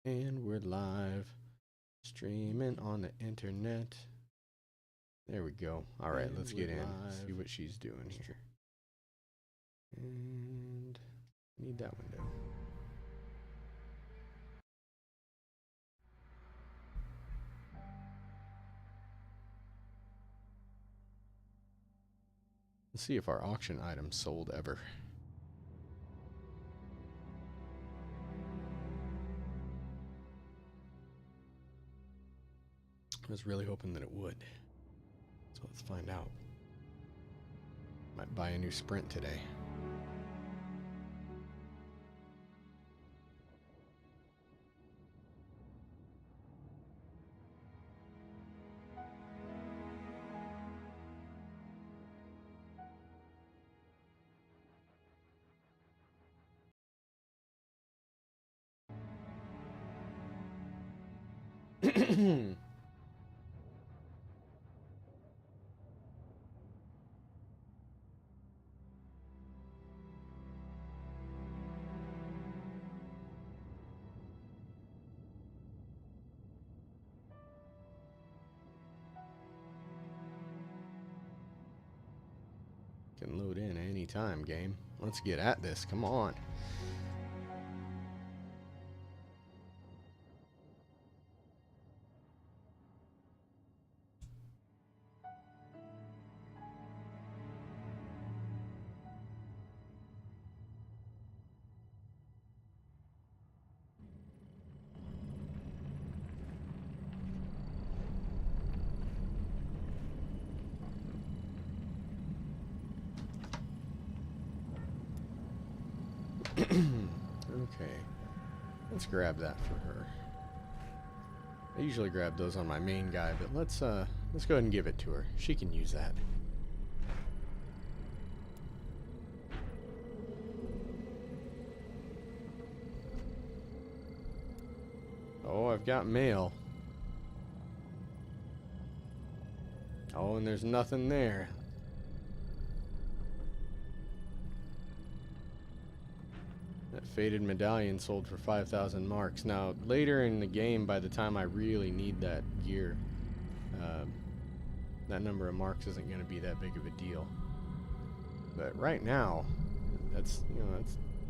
And we're live, streaming on the internet. There we go. All right, let's get in. See what she's doing here. And need that window. Let's see if our auction items sold ever. I was really hoping that it would. So let's find out. Might buy a new Sprint today. Can load in any time, game. Let's get at this. Come on. Okay. Let's grab that for her. I usually grab those on my main guy, but let's go ahead and give it to her. She can use that. Oh, I've got mail. Oh, and there's nothing there. That faded medallion sold for 5,000 marks. Now, later in the game, by the time I really need that gear, that number of marks isn't going to be that big of a deal. But right now, that's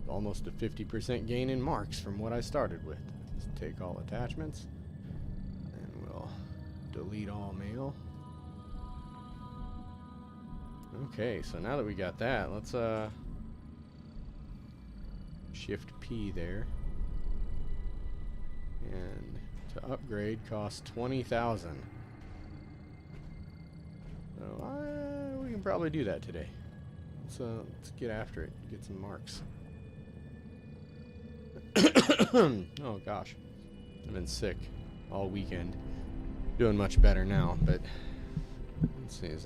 almost a 50% gain in marks from what I started with. Let's take all attachments, and we'll delete all mail. Okay, so now that we got that, let's Shift P there. And to upgrade costs 20,000. So we can probably do that today. Let's get after it. Get some marks. Oh gosh, I've been sick all weekend. Doing much better now, but let's see. Does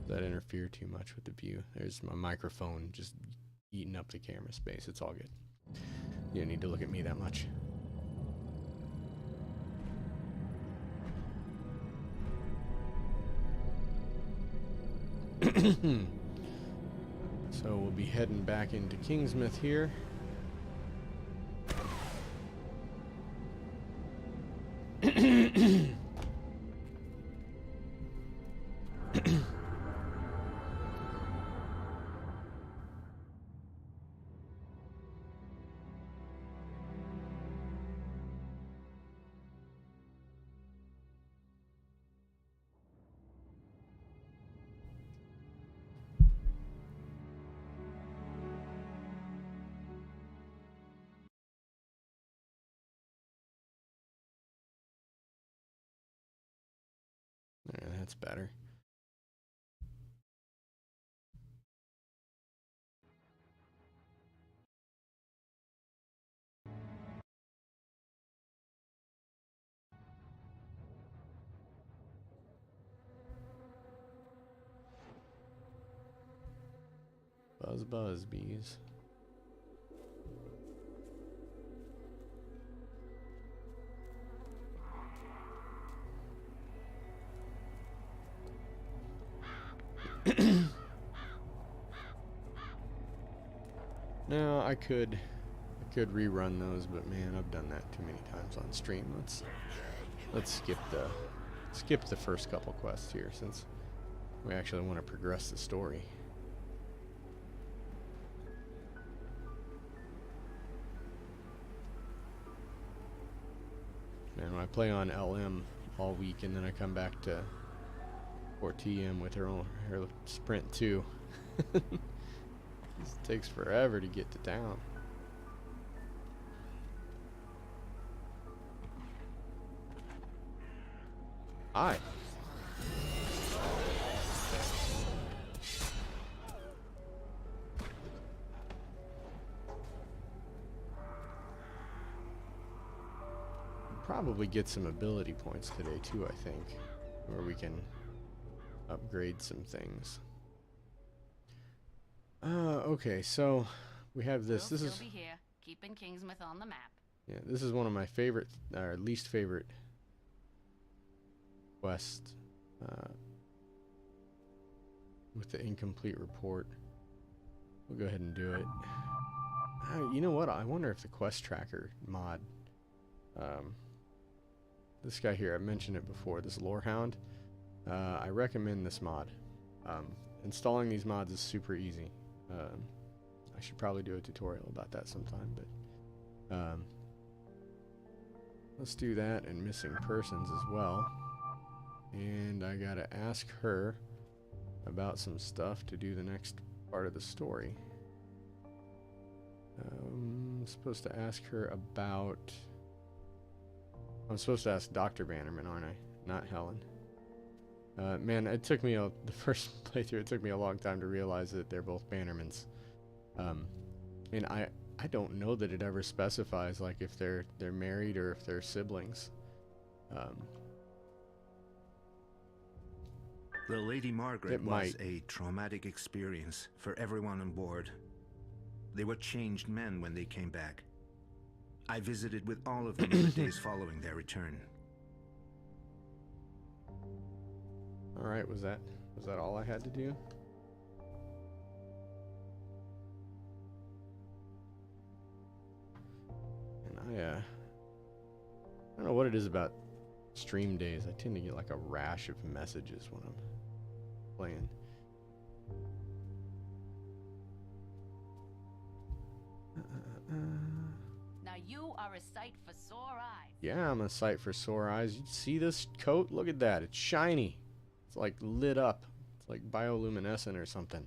that interfere too much with the view? There's my microphone just eating up the camera space. It's all good. You don't need to look at me that much. So we'll be heading back into Kingsmouth here. Yeah, that's better. Buzz bees. Now I could could rerun those, but man, I've done that too many times on stream. Let's skip the first couple quests here, since we actually want to progress the story. Man, when I play on LM all week and then I come back to 4TM with her Sprint 2, this takes forever to get to town. Hi. Probably get some ability points today too, I think, where we can upgrade some things. Okay, so we have this. This is here, keeping Kingsmouth on the map. Yeah, this is one of my favorite, or least favorite quests. With the incomplete report, we'll go ahead and do it. You know what? I wonder if the quest tracker mod. This guy here, I mentioned it before, this Lorehound. I recommend this mod. Installing these mods is super easy. I should probably do a tutorial about that sometime, but let's do that, and missing persons as well. And I gotta ask her about some stuff to do the next part of the story. I'm supposed to ask her about... I'm supposed to ask Dr. Bannerman, aren't I? Not Helen. Man, it took me the first playthrough, it took me a long time to realize that they're both Bannermans. And I don't know that it ever specifies, like, if they're married or if they're siblings. The Lady Margaret was a traumatic experience for everyone on board. They were changed men when they came back. I visited with all of them in the days following their return. Alright, was that all I had to do? And I don't know what it is about stream days. I tend to get like a rash of messages when I'm playing. Now you are a sight for sore eyes. Yeah, I'm a sight for sore eyes. You see this coat? Look at that. It's shiny. It's like lit up. It's like bioluminescent or something.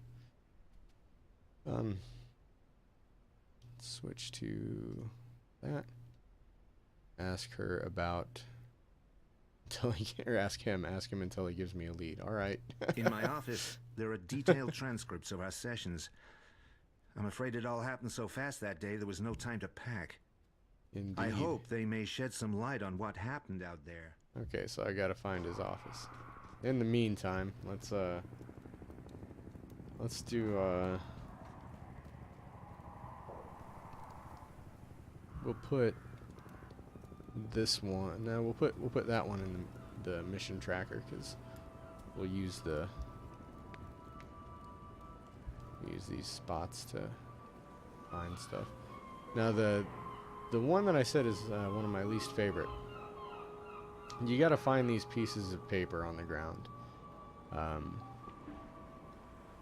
Switch to that. Ask her about... ask him until he gives me a lead. All right. In my office, there are detailed transcripts of our sessions. I'm afraid it all happened so fast that day there was no time to pack. Indeed. I hope they may shed some light on what happened out there. Okay, so I gotta find his office. In the meantime, let's do we'll put this one. No, we'll put that one in the mission tracker, because we'll use these spots to find stuff. Now the one that I said is one of my least favorite. You got to find these pieces of paper on the ground.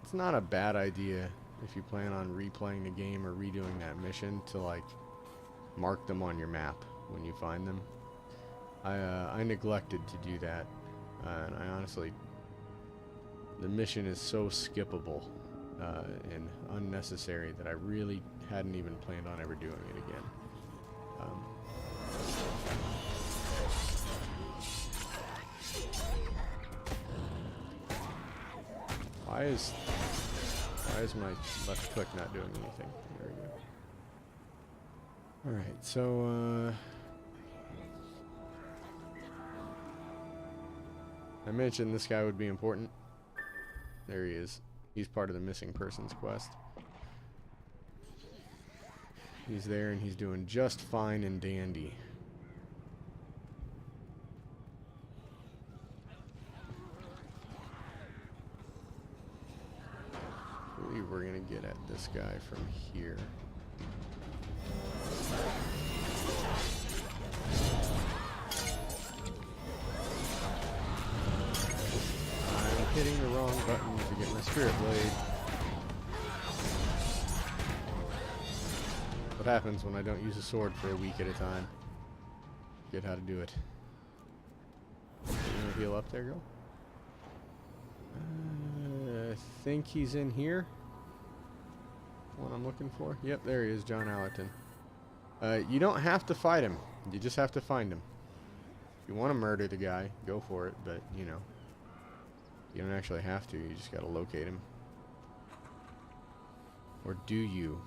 It's not a bad idea if you plan on replaying the game or redoing that mission to like mark them on your map when you find them. I neglected to do that, and I honestly, the mission is so skippable and unnecessary that I really hadn't even planned on ever doing it again. Why is my left click not doing anything? There we go. Alright, so I mentioned this guy would be important. There he is. He's part of the missing persons quest. He's there and he's doing just fine and dandy. I believe we're gonna get at this guy from here. Spirit Blade. What happens when I don't use a sword for a week at a time? Get how to do it. You want to heal up there, girl? I think he's in here. What I'm looking for. Yep, there he is, John Allerton. You don't have to fight him. You just have to find him. If you want to murder the guy, go for it. But, you know, you don't actually have to. You just got to locate him. Or do you?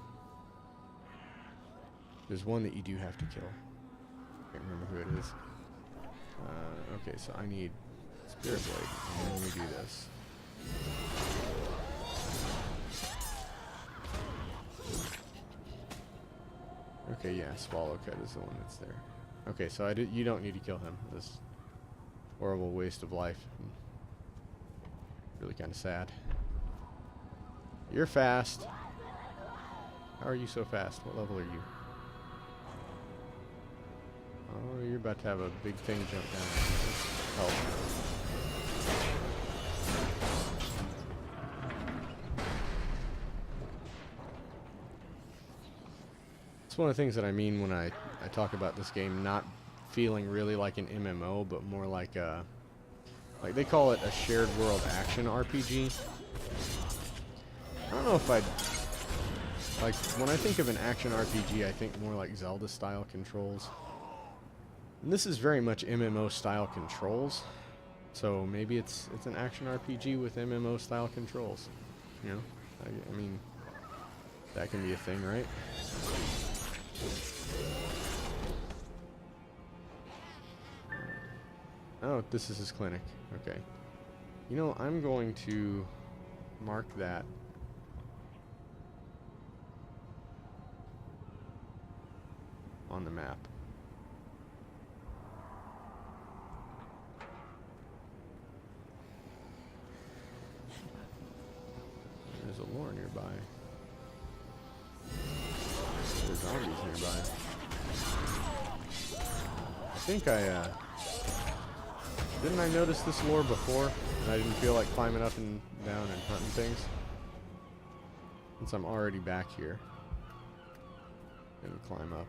There's one that you do have to kill. Can't remember who it is. Okay, so I need Spirit Blade. And then we do this. Okay, yeah, Swallowcut is the one that's there. Okay, so you don't need to kill him. This horrible waste of life. Really kind of sad. You're fast. How are you so fast? What level are you? Oh, you're about to have a big thing jump down. Help. It's one of the things that I mean when I talk about this game not feeling really like an MMO, but more like a, like they call it a shared world action RPG. I don't know if I'd, like, when I think of an action RPG, I think more like Zelda style controls. And this is very much MMO style controls. So maybe it's an action RPG with MMO style controls. You know? I mean, that can be a thing, right? Oh, this is his clinic. Okay. You know, I'm going to mark that on the map. There's a lore nearby. There's zombies nearby. I think didn't I notice this lore before and I didn't feel like climbing up and down and hunting things? Since I'm already back here. And climb up.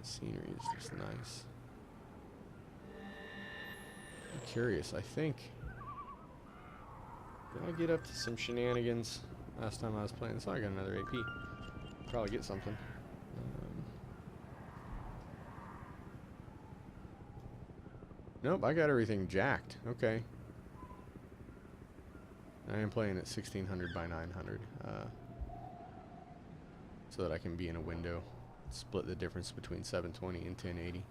The scenery is just nice. I'm curious, I think... Did I get up to some shenanigans last time I was playing? So I got another AP. Probably get something. Nope, I got everything jacked. Okay. I am playing at 1600 by 900. So that I can be in a window. Split the difference between 720 and 1080.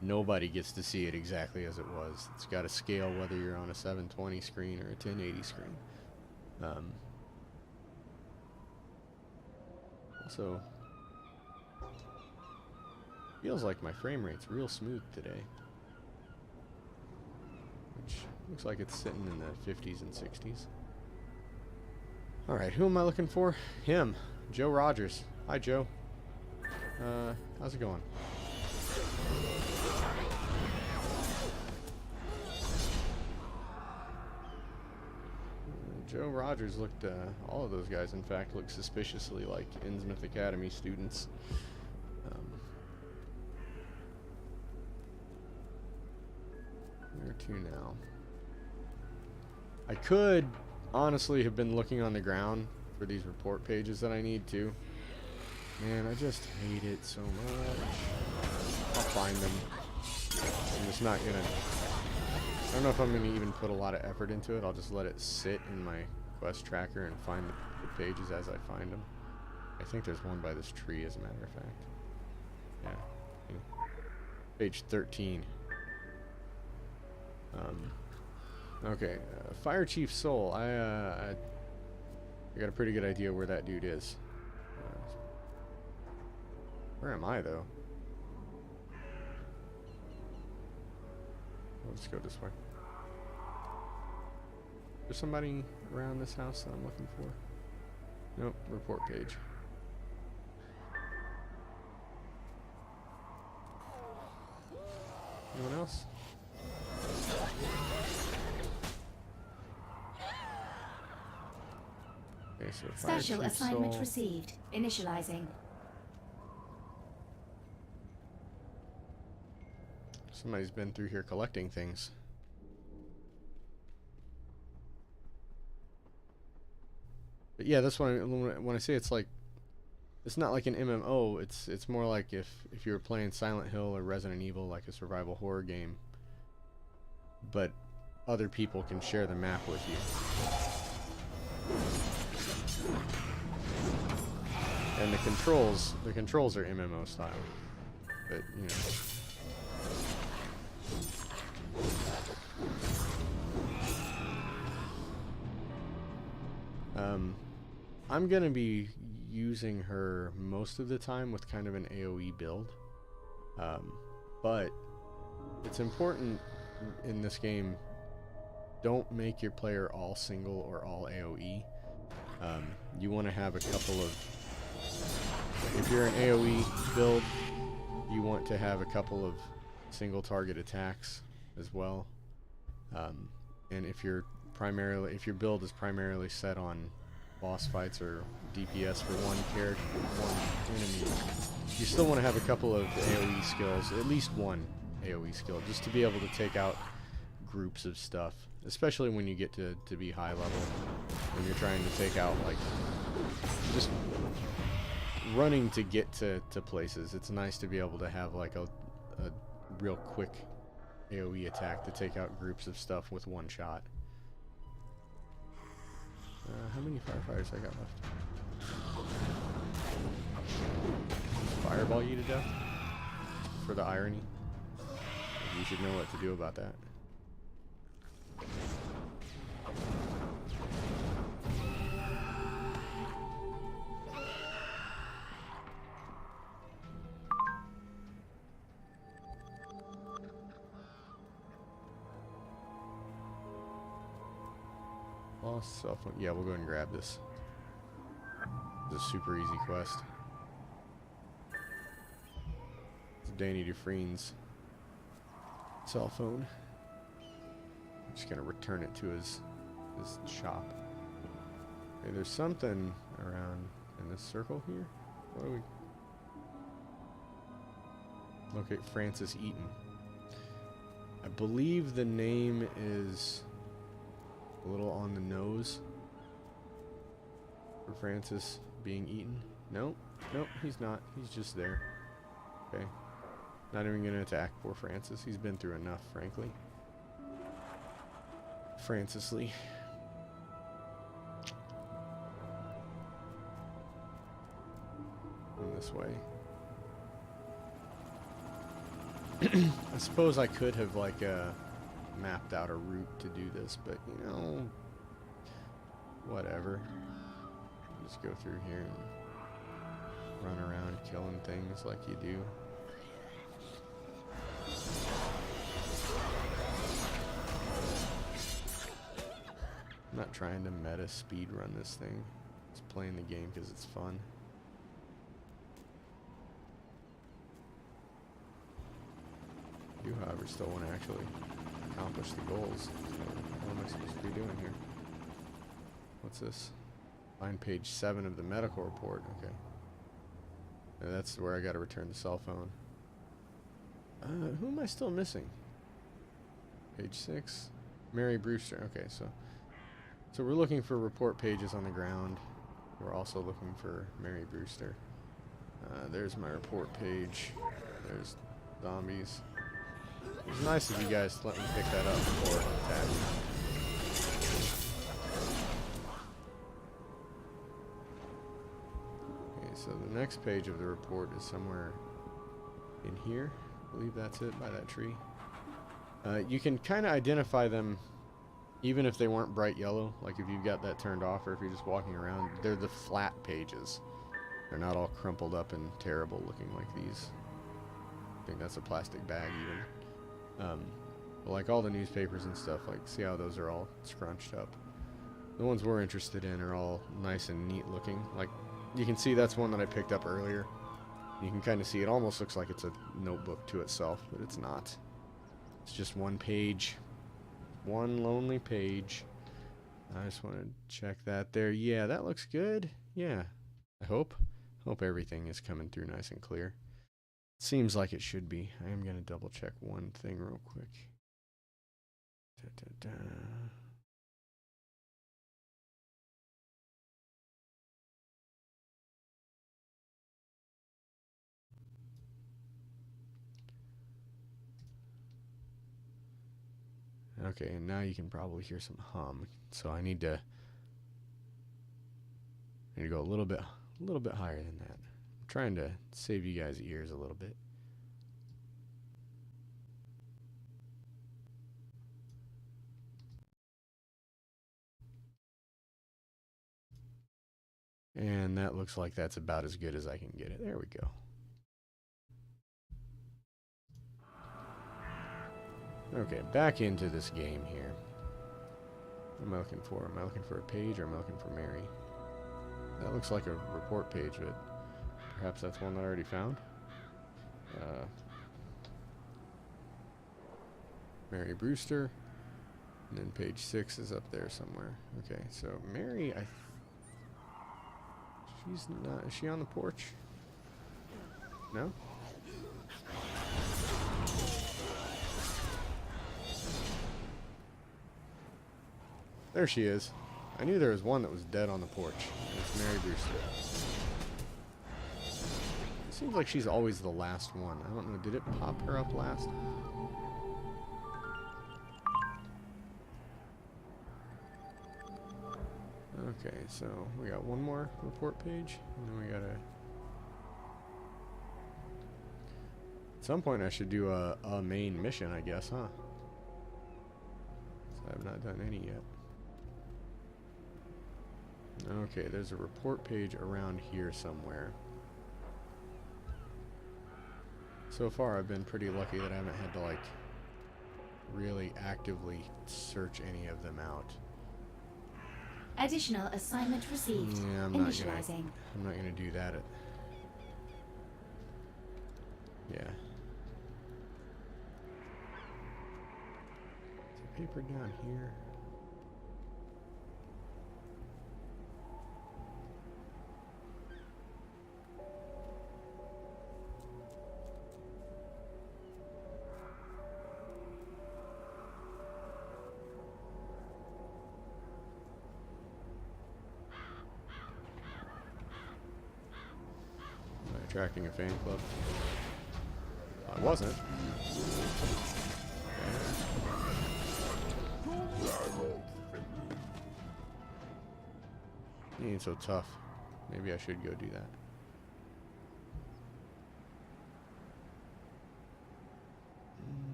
Nobody gets to see it exactly as it was. It's got to scale whether you're on a 720 screen or a 1080 screen. Also, feels like my frame rate's real smooth today. Which looks like it's sitting in the 50s and 60s. Alright, who am I looking for? Him. Joe Rogers. Hi, Joe. How's it going? Joe Rogers looked, all of those guys, in fact, look suspiciously like Innsmouth Academy students. Where to now? I could, honestly, have been looking on the ground for these report pages that I need to. Man, I just hate it so much. I'll find them. I'm just not gonna... I don't know if I'm gonna even put a lot of effort into it. I'll just let it sit in my quest tracker and find the pages as I find them. I think there's one by this tree, as a matter of fact. Yeah. Page 13. Okay. Fire Chief Soul. I got a pretty good idea where that dude is. Where am I, though? Let's go this way. There's somebody around this house that I'm looking for. Nope, report page. Anyone else? Okay, so Special Fire Chief assignment Soul. received. Initializing. Somebody's been through here collecting things. But yeah, that's when I say it's like, it's not like an MMO. It's more like if you were playing Silent Hill or Resident Evil, like a survival horror game. But other people can share the map with you. And the controls are MMO style. But you know. I'm gonna be using her most of the time with kind of an AoE build, but it's important in this game, don't make your player all single or all AoE. You want to have a couple of, if you're an AoE build, you want to have a couple of single target attacks as well. And if your build is primarily set on boss fights or DPS for one character, one enemy, you still want to have a couple of AoE skills, at least one AoE skill, just to be able to take out groups of stuff, especially when you get to be high level, when you're trying to take out, like, just running to get to places. It's nice to be able to have like a real quick AoE attack to take out groups of stuff with one shot. How many firefighters I got left? Fireball you to death? For the irony. You should know what to do about that. Lost cell phone. Yeah, we'll go ahead and grab this. It's a super easy quest. It's Danny Dufresne's cell phone. I'm just gonna return it to his shop. Okay, there's something around in this circle here. What do we locate? Francis Eaton. I believe the name is a little on the nose for Francis being eaten. Nope, he's not. He's just there. Okay. Not even gonna attack poor Francis. He's been through enough, frankly. Francis Lee. In this way. I suppose I could have like mapped out a route to do this, but you know, whatever. Just go through here and run around killing things like you do. I'm not trying to meta speed run this thing. Just playing the game because it's fun. I do, however, still want to actually accomplish the goals. So what am I supposed to be doing here? What's this? Find page 7 of the medical report. Okay. And that's where I got to return the cell phone. Who am I still missing? Page 6. Mary Brewster. Okay, so we're looking for report pages on the ground. We're also looking for Mary Brewster. There's my report page. There's zombies. It's nice of you guys to let me pick that up before attacking. Okay, so the next page of the report is somewhere in here. I believe that's it, by that tree. You can kind of identify them even if they weren't bright yellow, like if you've got that turned off, or if you're just walking around. They're the flat pages. They're not all crumpled up and terrible looking like these. I think that's a plastic bag even. But like all the newspapers and stuff, like see how those are all scrunched up. The ones we're interested in are all nice and neat looking. Like you can see that's one that I picked up earlier. You can kind of see it almost looks like it's a notebook to itself, but it's not. It's just one page. One lonely page. I just want to check that there. Yeah, that looks good. Yeah. I hope. Hope everything is coming through nice and clear. Seems like it should be. I am going to double check one thing real quick. Da, da, da. Okay, and now you can probably hear some hum. So I need to go a little bit higher than that. I'm trying to save you guys' ears a little bit. And that looks like that's about as good as I can get it. There we go. Okay, back into this game here. What am I looking for? Am I looking for a page or am I looking for Mary? That looks like a report page, but perhaps that's one that I already found. Mary Brewster. And then page 6 is up there somewhere. Okay, so Mary, she's not, is she on the porch? No? There she is. I knew there was one that was dead on the porch. It's Mary Brewster. It seems like she's always the last one. I don't know, did it pop her up last? Okay, so we got one more report page, and then we gotta... At some point I should do a main mission, I guess, huh? So I have not done any yet. Okay, there's a report page around here somewhere. So far I've been pretty lucky that I haven't had to, like, really actively search any of them out. Additional assignment received. Yeah, I'm not gonna do that. Yeah. Is the paper down here? Attracting a fan club. I wasn't. He ain't so tough. Maybe I should go do that.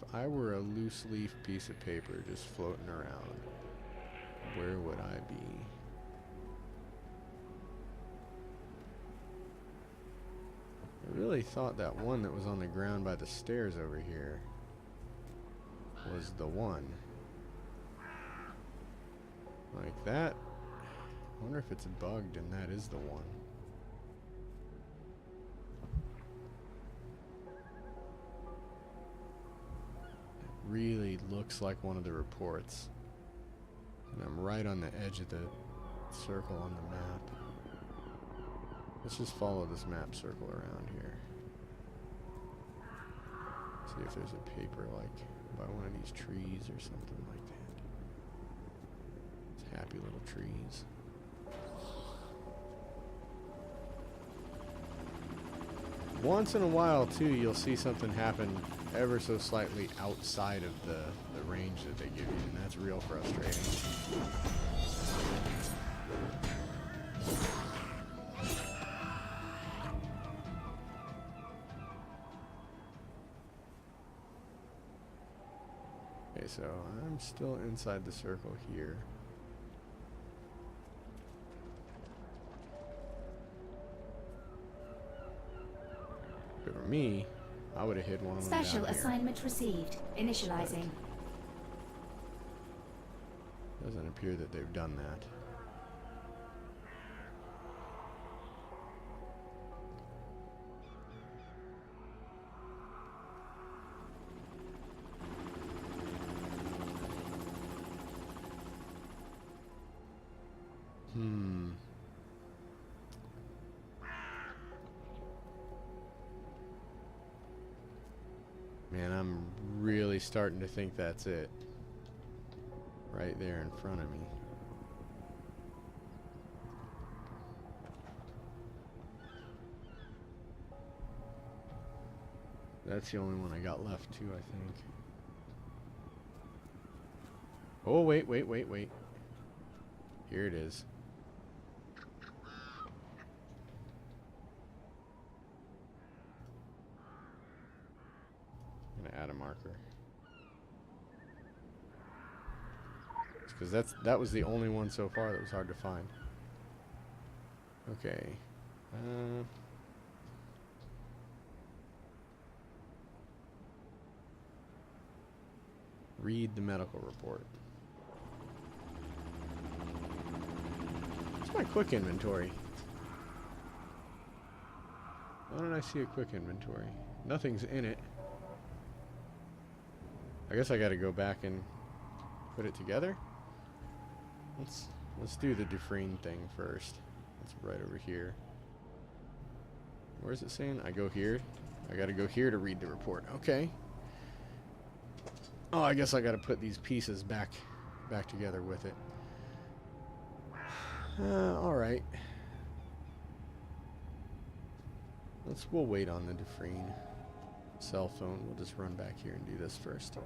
If I were a loose leaf piece of paper just floating around, where would I be? I really thought that one that was on the ground by the stairs over here was the one. Like that. I wonder if it's bugged and that is the one. It really looks like one of the reports. And I'm right on the edge of the circle on the map. Let's just follow this map circle around here. See if there's a paper like by one of these trees or something like that. It's happy little trees. Once in a while too, you'll see something happen ever so slightly outside of the range that they give you, and that's real frustrating. Okay, so I'm still inside the circle here. But for me, I would have hid one of them Special down here. assignment received. Initializing. Doesn't appear that they've done that. Man, I'm really starting to think that's it. Right there in front of me. That's the only one I got left too, I think. Oh, wait. Here it is. I'm gonna add a marker. Because that was the only one so far that was hard to find. Okay. Read the medical report. Where's my quick inventory? Why don't I see a quick inventory? Nothing's in it. I guess I gotta go back and put it together. Let's do the Dufresne thing first. It's right over here. Where's it saying? I go here. I gotta go here to read the report. Okay. Oh, I guess I gotta put these pieces back together with it. All right. We'll wait on the Dufresne cell phone. We'll just run back here and do this first.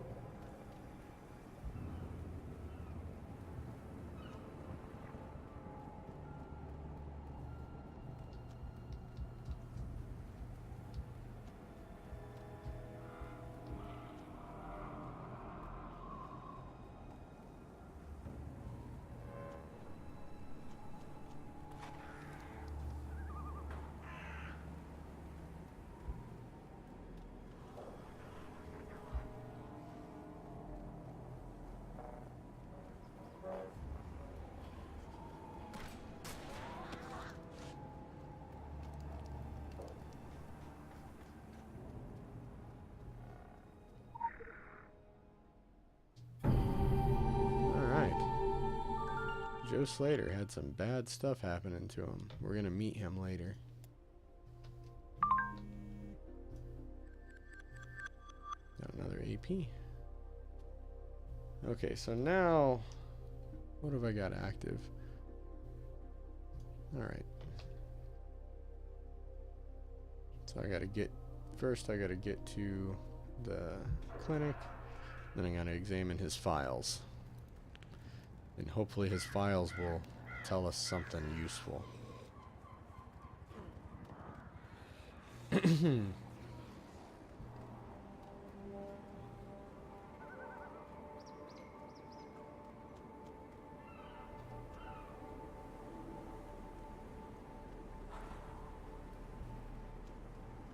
Joe Slater had some bad stuff happening to him. We're gonna meet him later. Got another AP. Okay, so now, what have I got active? Alright. So I gotta get, first I gotta get to the clinic, then I gotta examine his files. And hopefully his files will tell us something useful.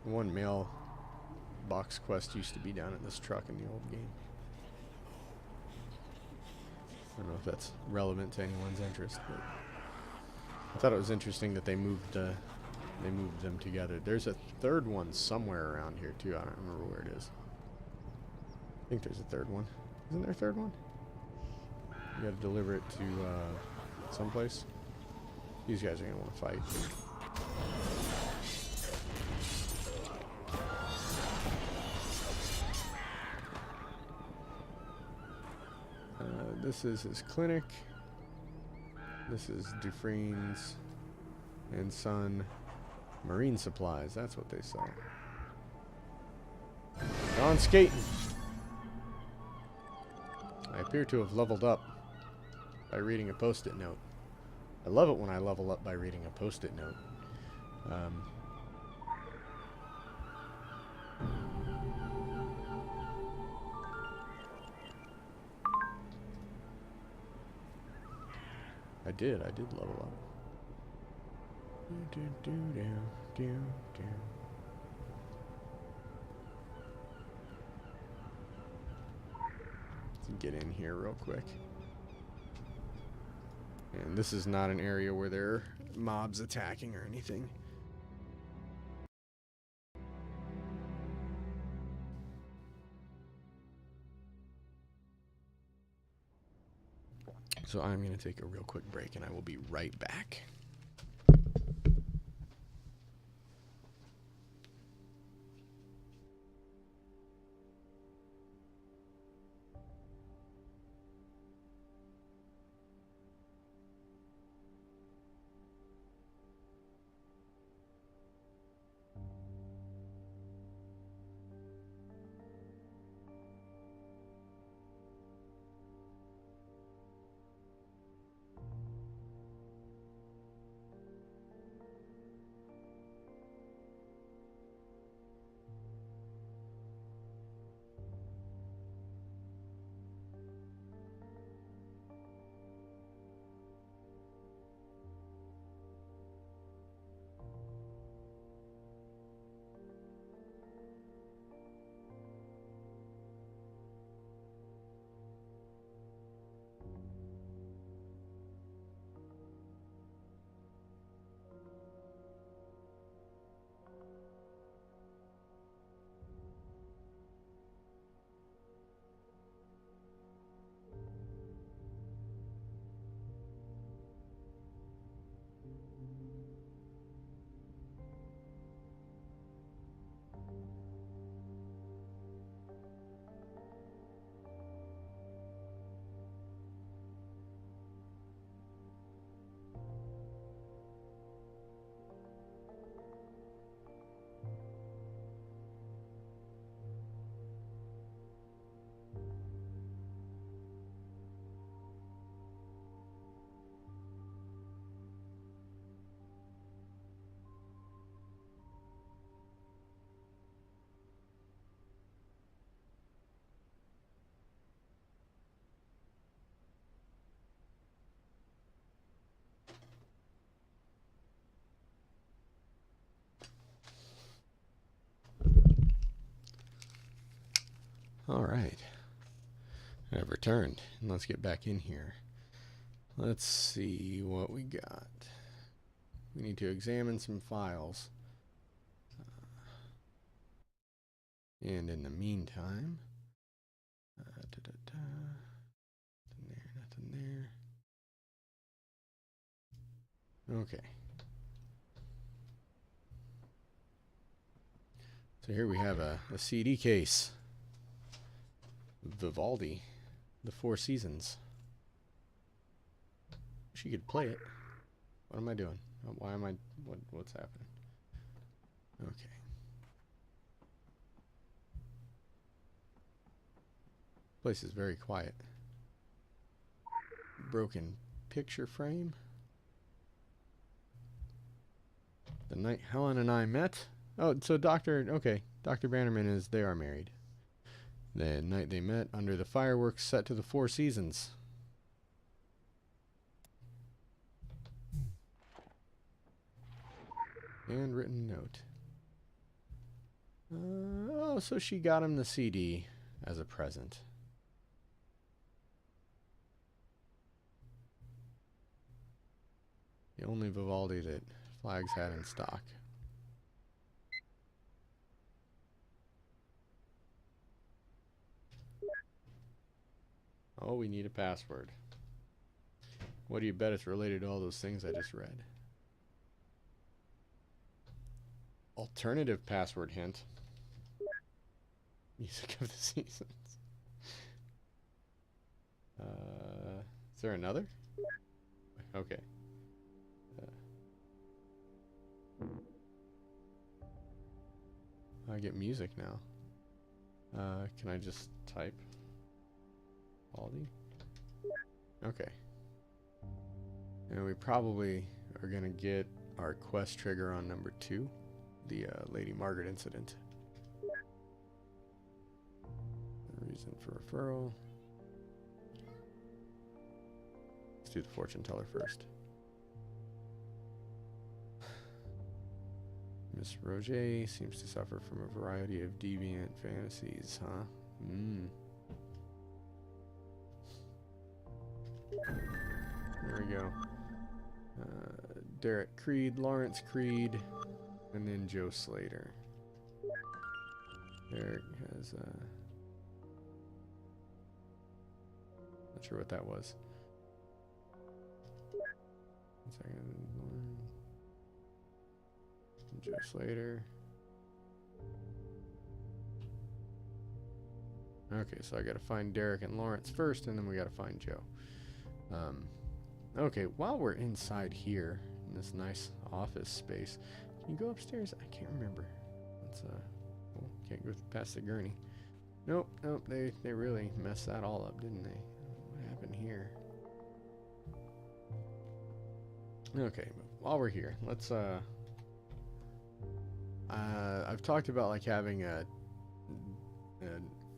One mailbox quest used to be down at this truck in the old game. I don't know if that's relevant to anyone's interest, but I thought it was interesting that they moved them together. There's a third one somewhere around here too. I don't remember where it is. I think there's a third one. Isn't there a third one? You gotta deliver it to someplace. These guys are gonna want to fight. This is his clinic. This is Dufresne's and Son Marine Supplies. That's what they sell. Gone skating. I appear to have leveled up by reading a post-it note. I love it when I level up by reading a post-it note. I did level up. Let's get in here real quick. And this is not an area where there are mobs attacking or anything. So I'm going to take a real quick break and I will be right back. All right, I've returned, and let's get back in here. Let's see what we got. We need to examine some files. And in the meantime, nothing there, nothing there. Okay. So here we have a CD case. Vivaldi, The Four Seasons. She could play it. What am I doing? Why am I... What's happening? Okay. Place is very quiet. Broken picture frame. The night Helen and I met. Oh, so Dr. Bannerman is... They are married. The night they met under the fireworks set to the Four Seasons. Handwritten note. Oh, so she got him the CD as a present. The only Vivaldi that Flags had in stock. Oh, we need a password. What do you bet it's related to all those things I just read? Alternative password hint. Music of the Seasons. Is there another? Okay. I get music now. Can I just type? Aldi? Okay. And we probably are going to get our quest trigger on number 2. The Lady Margaret incident. The reason for referral. Let's do the fortune teller first. Miss Roget seems to suffer from a variety of deviant fantasies, huh? There we go. Derek Creed, Lawrence Creed, and then Joe Slater. Derek has not sure what that was. second. Joe Slater. Okay, so I gotta find Derek and Lawrence first, and then we gotta find Joe. Okay, while we're inside here, in this nice office space, can you go upstairs? I can't remember. Let's, well, can't go past the gurney. Nope, they really messed that all up, didn't they? What happened here? Okay, while we're here, let's, I've talked about, like, having an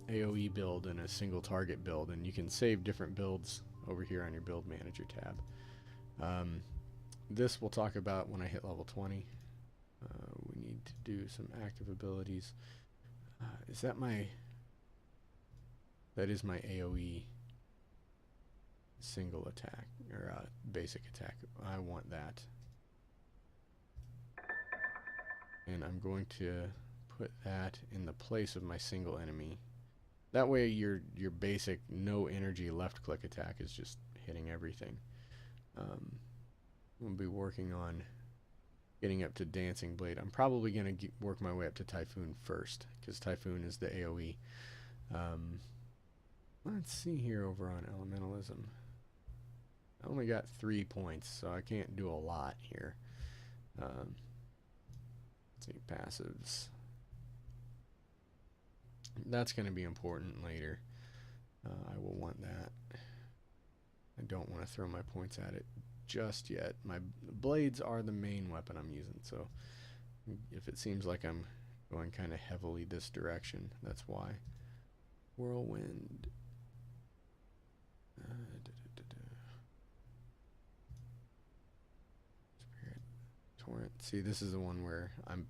AoE build and a single target build, and you can save different builds over here on your build manager tab. This we'll talk about when I hit level 20. We need to do some active abilities. Is that my... That is my AoE single attack, or basic attack. I want that. And I'm going to put that in the place of my single enemy. That way your basic no energy left click attack is just hitting everything. We'll be working on getting up to Dancing Blade. I'm probably going to work my way up to Typhoon first, because Typhoon is the AoE. Let's see here over on Elementalism. I only got 3 points, so I can't do a lot here. Let's see, passives. That's going to be important later. I will want that. I don't want to throw my points at it just yet. My blades are the main weapon I'm using, so if it seems like I'm going kind of heavily this direction, that's why. Whirlwind. Spirit. Torrent. See, this is the one where I'm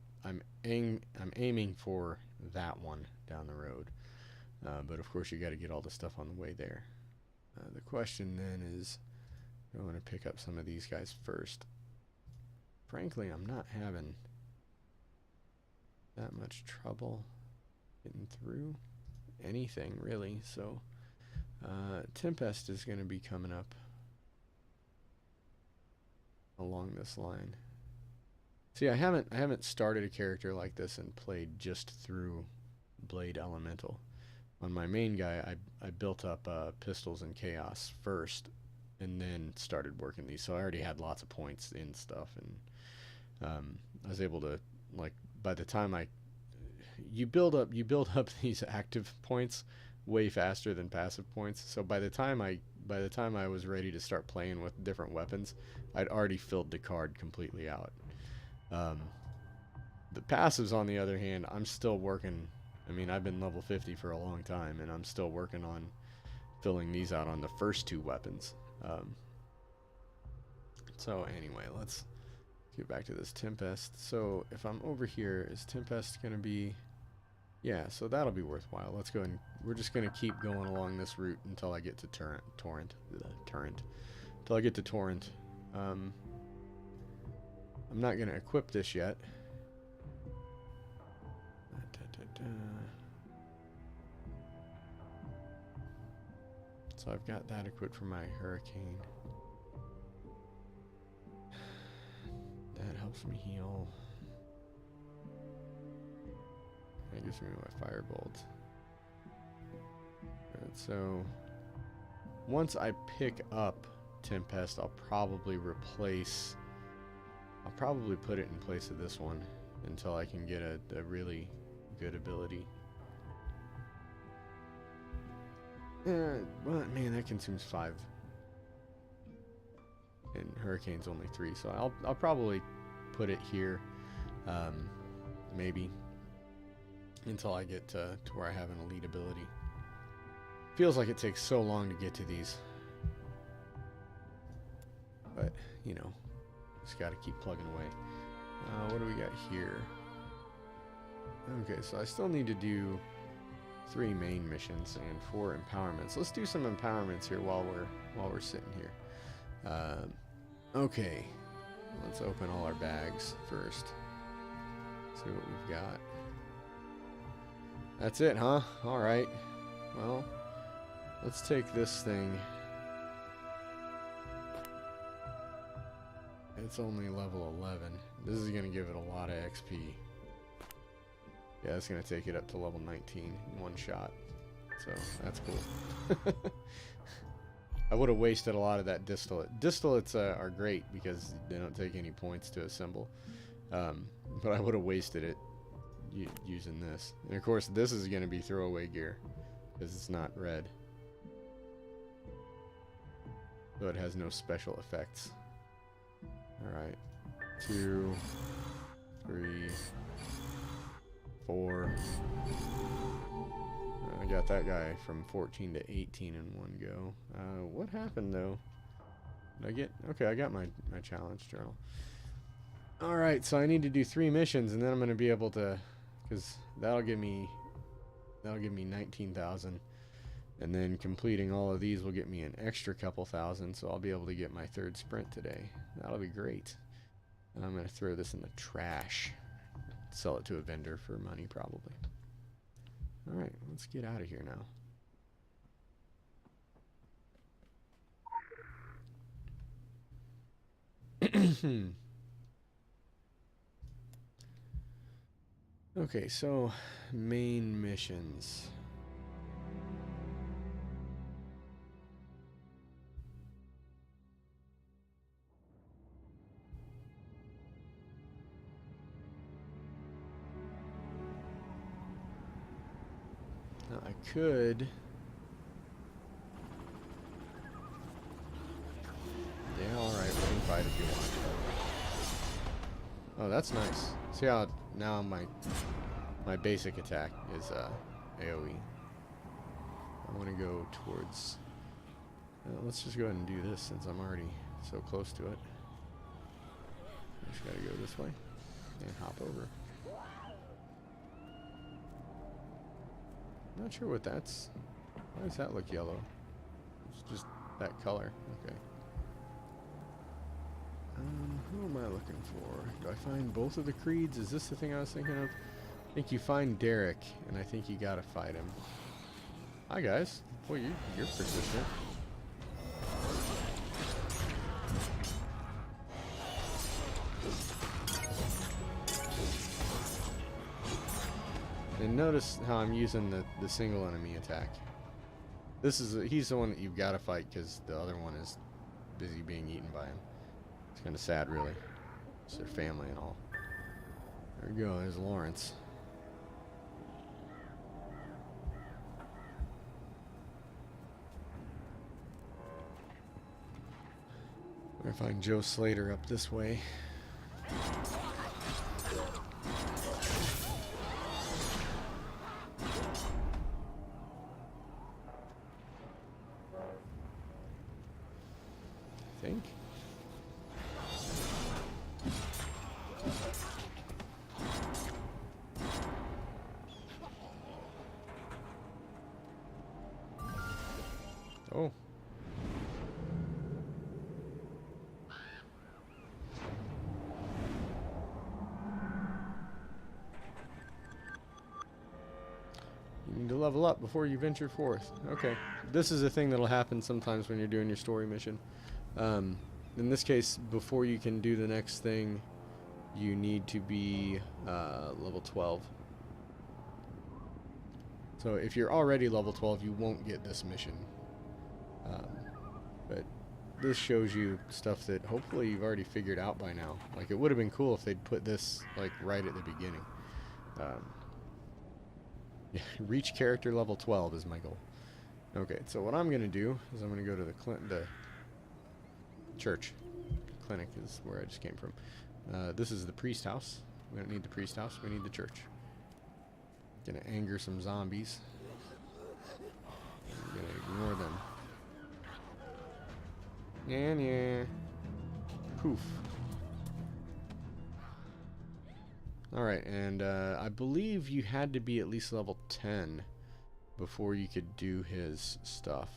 aiming for that one down the road, but of course you got to get all the stuff on the way there. The question then is, I want to pick up some of these guys first. Frankly, I'm not having that much trouble getting through anything really, so Tempest is going to be coming up along this line. See, I haven't started a character like this and played just through Blade Elemental. On my main guy, I built up Pistols and Chaos first, and then started working these. So I already had lots of points in stuff, and I was able to, like, by the time you build up these active points way faster than passive points. So by the time I was ready to start playing with different weapons, I'd already filled the card completely out. The passives, on the other hand, I'm still working. I mean, I've been level 50 for a long time, and I'm still working on filling these out on the first 2 weapons. So anyway, let's get back to this Tempest. So if I'm over here, is Tempest going to be... Yeah, so that'll be worthwhile. Let's go and we're just going to keep going along this route until I get to Torrent. Until I get to Torrent. I'm not going to equip this yet. So I've got that equipped for my Hurricane. That helps me heal. That gives me my Firebolt. Alright, so once I pick up Tempest, I'll probably put it in place of this one until I can get a really good ability. But man, that consumes 5. And Hurricane's only 3, so I'll probably put it here, maybe, until I get to where I have an elite ability. Feels like it takes so long to get to these. But, you know, just gotta keep plugging away. What do we got here? Okay, so I still need to do 3 main missions and 4 empowerments. Let's do some empowerments here while we're sitting here. Okay, let's open all our bags first. See what we've got. That's it, huh? All right. Well, let's take this thing. it's only level 11. This is going to give it a lot of XP. Yeah, it's going to take it up to level 19 in one shot. So, that's cool. I would have wasted a lot of that distillate. Distillates are great because they don't take any points to assemble. But I would have wasted it using this. And of course, this is going to be throwaway gear because it's not red. So it has no special effects. Alright. 2, 3, 4. I got that guy from 14 to 18 in one go. What happened though? Did I get... Okay, I got my challenge journal. Alright, so I need to do 3 missions and then I'm going to be able to... Because that'll give me 19,000. And then completing all of these will get me an extra couple thousand, so I'll be able to get my 3rd sprint today. That'll be great. And I'm going to throw this in the trash. Sell it to a vendor for money, probably. Alright, let's get out of here now. Okay, so main missions. Now I could... Yeah, alright, we can fight if you want. Oh, that's nice. See how now my basic attack is AoE. I want to go towards... let's just go ahead and do this since I'm already so close to it. Just gotta go this way and hop over. Not sure what that's... Why does that look yellow? It's just that color. Okay. Who am I looking for? Do I find both of the creeds? Is this the thing I was thinking of? I think you find Derek, and I think you gotta fight him. Hi guys. Boy, you're persistent. And notice how I'm using the single enemy attack. He's the one that you've got to fight because the other one is busy being eaten by him. It's kind of sad, really. It's their family and all. There we go. There's Lawrence. I find Joe Slater up this way. I think. Oh. You need to level up before you venture forth. Okay. This is a thing that'll happen sometimes when you're doing your story mission. In this case, before you can do the next thing, you need to be level 12. So if you're already level 12, you won't get this mission. But this shows you stuff that hopefully you've already figured out by now. Like, it would have been cool if they'd put this like right at the beginning. Reach character level 12 is my goal. Okay, so what I'm going to do is I'm going to go to the church. Clinic is where I just came from. This is the priest house. We don't need the priest house, we need the church. Gonna anger some zombies. I'm gonna ignore them. Yeah. Poof. Alright, and I believe you had to be at least level 10 before you could do his stuff.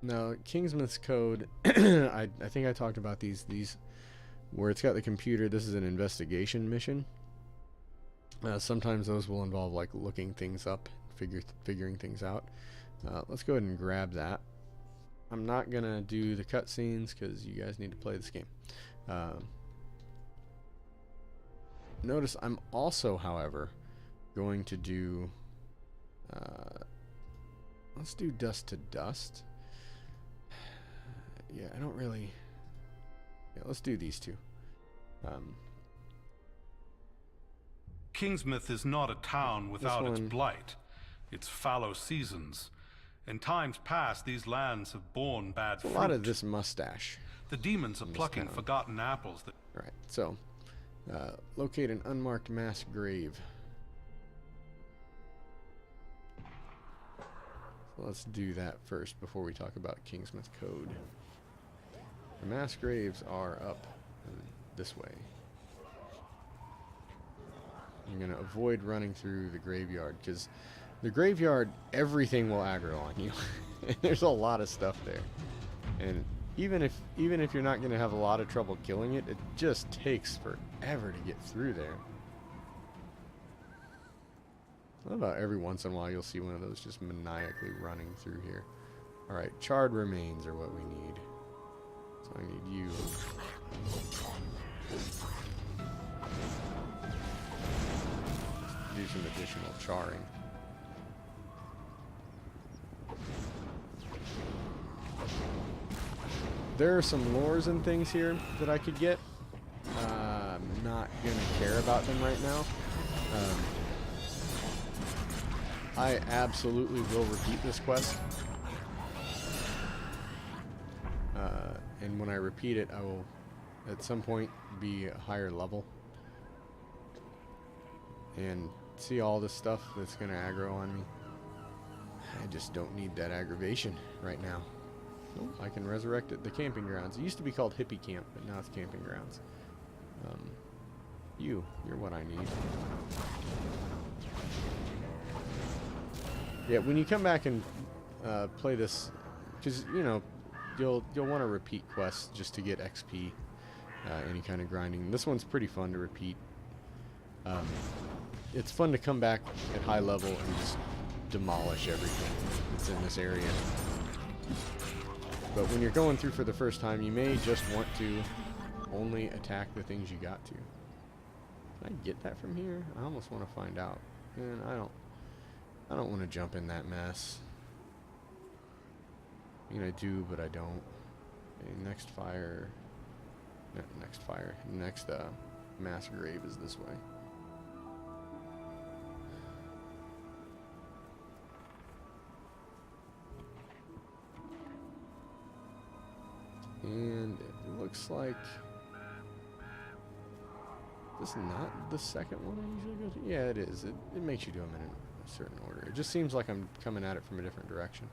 Now, Kingsmith's Code, I think I talked about these where it's got the computer. This is an investigation mission. Sometimes those will involve like looking things up, figuring things out. Let's go ahead and grab that. I'm not gonna do the cutscenes because you guys need to play this game. Notice I'm also, however, going to do, let's do Dust to Dust. Yeah, I don't really, yeah, let's do these two. Kingsmouth is not a town without its blight, its fallow seasons. In times past, these lands have borne bad fruit. A lot of this mustache. The demons are plucking forgotten apples that... Alright, so, locate an unmarked mass grave. So let's do that first before we talk about Kingsmouth Code. The mass graves are up this way. I'm going to avoid running through the graveyard, because the graveyard, everything will aggro on you. There's a lot of stuff there. And even if you're not going to have a lot of trouble killing it, it just takes forever to get through there. What about every once in a while you'll see one of those just maniacally running through here. Alright, charred remains are what we need. So I need you. Do some additional charring. There are some lures and things here that I could get. I'm not going to care about them right now. I absolutely will repeat this quest. And when I repeat it, I will at some point be a higher level. And see all this stuff that's going to aggro on me. I just don't need that aggravation right now. Oh, I can resurrect it. The camping grounds. It used to be called Hippie Camp, but now it's camping grounds. You're what I need. Yeah, when you come back and play this, because you know you'll want to repeat quests just to get XP, any kind of grinding. This one's pretty fun to repeat. It's fun to come back at high level and just demolish everything that's in this area. But when you're going through for the first time, you may just want to only attack the things you got to. Can I get that from here? I almost want to find out. Man, I don't want to jump in that mess. I mean, I do, but I don't. Okay, next mass grave is this way. And it looks like this is not the second one I usually go to. Yeah, it is. It makes you do them in a certain order. It just seems like I'm coming at it from a different direction.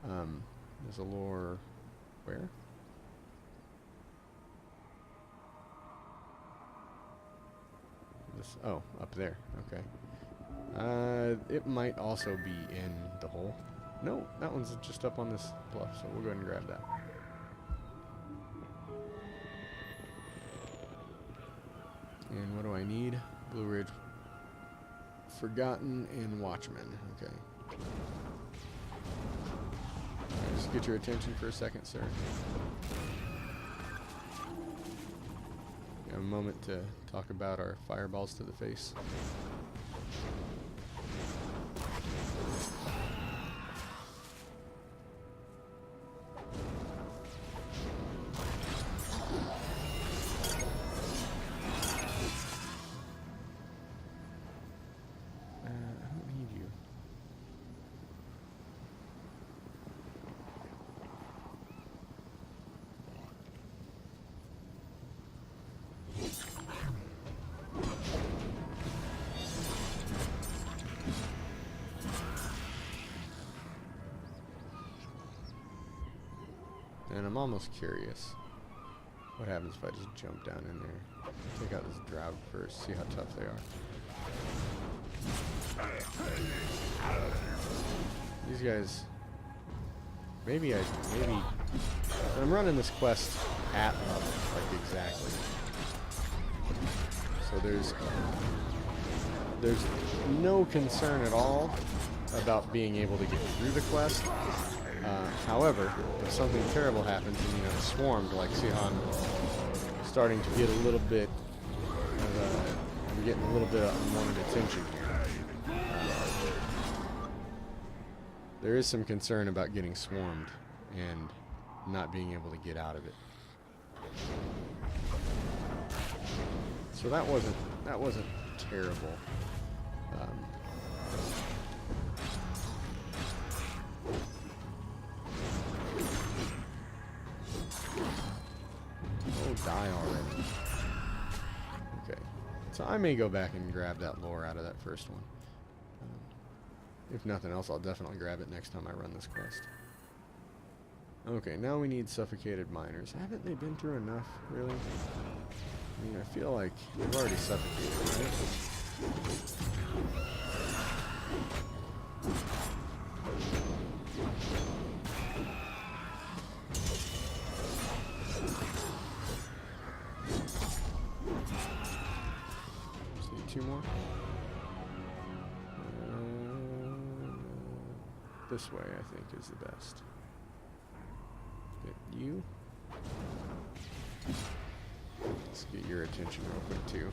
There's a lore where? This, oh, up there. Okay. It might also be in the hole. No, that one's just up on this bluff, so we'll go ahead and grab that. And what do I need? Blue Ridge, Forgotten, and Watchmen. Okay. Just get your attention for a second, sir. Got a moment to talk about our fireballs to the face. And I'm almost curious what happens if I just jump down in there. Take out this drought first, see how tough they are. These guys, maybe I'm running this quest at level, like exactly. So there's no concern at all about being able to get through the quest. However, if something terrible happens and you have swarmed, like see how I'm starting to get a little bit of, I'm getting a little bit of unwanted attention here. There is some concern about getting swarmed and not being able to get out of it. So that wasn't terrible. Oh, die already. Okay. So I may go back and grab that lore out of that first one. If nothing else, I'll definitely grab it next time I run this quest. Okay, now we need suffocated miners. Haven't they been through enough, really? I mean, I feel like they've already suffocated, right? Just need 2 more. This way, I think, is the best. Get you. Let's get your attention real quick, too.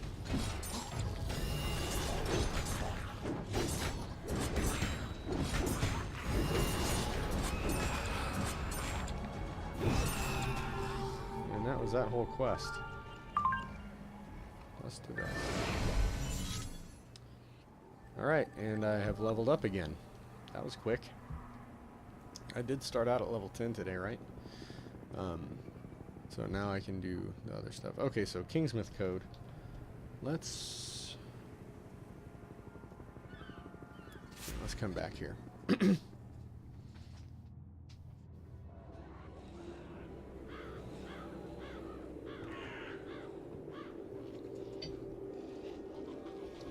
And that was that whole quest. Plus to that. Alright, and I have leveled up again. That was quick. I did start out at level 10 today, right? So now I can do the other stuff. Okay, so Kingsmith code. Let's come back here.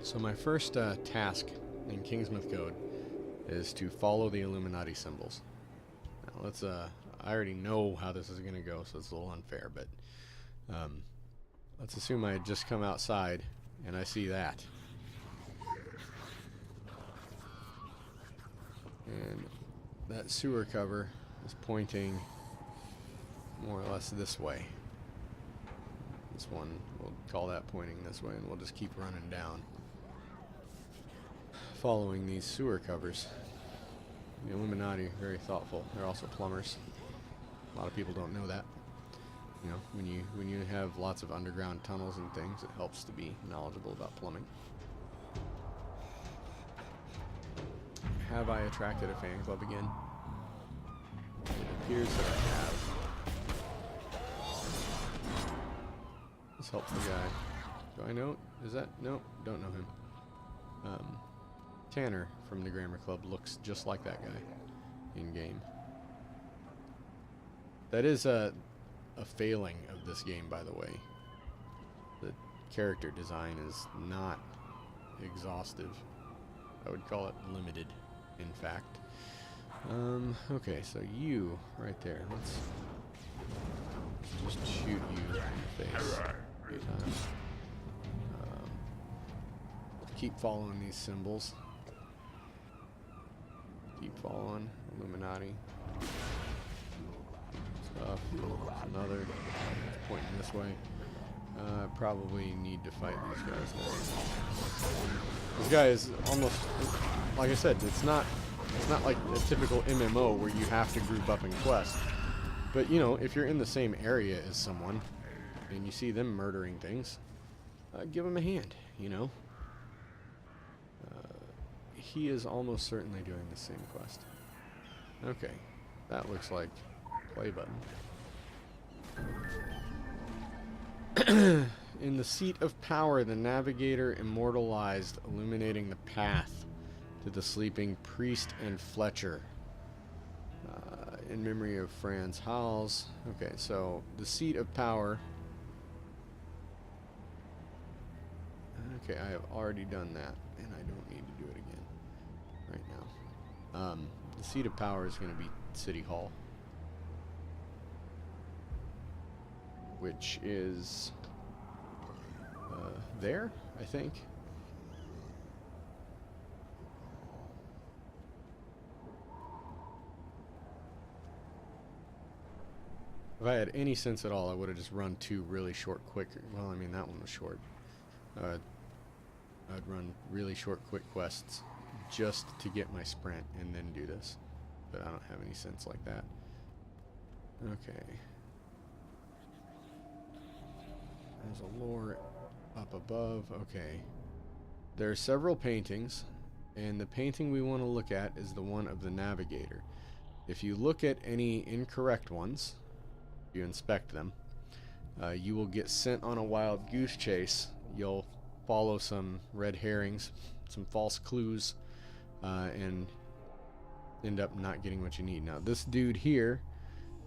So my first task in Kingsmith code is to follow the Illuminati symbols. Now let's I already know how this is going to go, so it's a little unfair, but let's assume I had just come outside and I see that. And that sewer cover is pointing more or less this way. This one, we'll call that pointing this way, and we'll just keep running down, following these sewer covers. The Illuminati, very thoughtful. They're also plumbers. A lot of people don't know that. You know, when you have lots of underground tunnels and things, it helps to be knowledgeable about plumbing. Have I attracted a fan club again? It appears that I have. This helpful guy. Do I know? Is that? No, don't know him. Tanner from the Grammar Club looks just like that guy in game. That is a failing of this game, by the way. The character design is not exhaustive. I would call it limited, in fact. Okay, so you right there. Let's just shoot you in the face a few times. Keep following these symbols. Keep following Illuminati stuff. Another pointing this way. Probably need to fight these guys now. This guy is almost, like I said, it's not like a typical MMO where you have to group up and quest. But you know, if you're in the same area as someone and you see them murdering things, give them a hand. You know. He is almost certainly doing the same quest. Okay, that looks like play button. In the seat of power, the navigator immortalized, illuminating the path to the sleeping priest and Fletcher. In memory of Franz Hals. Okay, so the seat of power. Okay, I have already done that, and I don't need to do it again right now. The seat of power is going to be City Hall, which is there, I think. If I had any sense at all, I would have just run 2 really short, quick. Well, I mean, that one was short. I'd run really short, quick quests just to get my sprint and then do this. But I don't have any sense like that. Okay. There's a lore up above. Okay. There are several paintings, and the painting we want to look at is the one of the navigator. If you look at any incorrect ones, you inspect them, you will get sent on a wild goose chase. You'll follow some red herrings, some false clues, and end up not getting what you need. Now, this dude here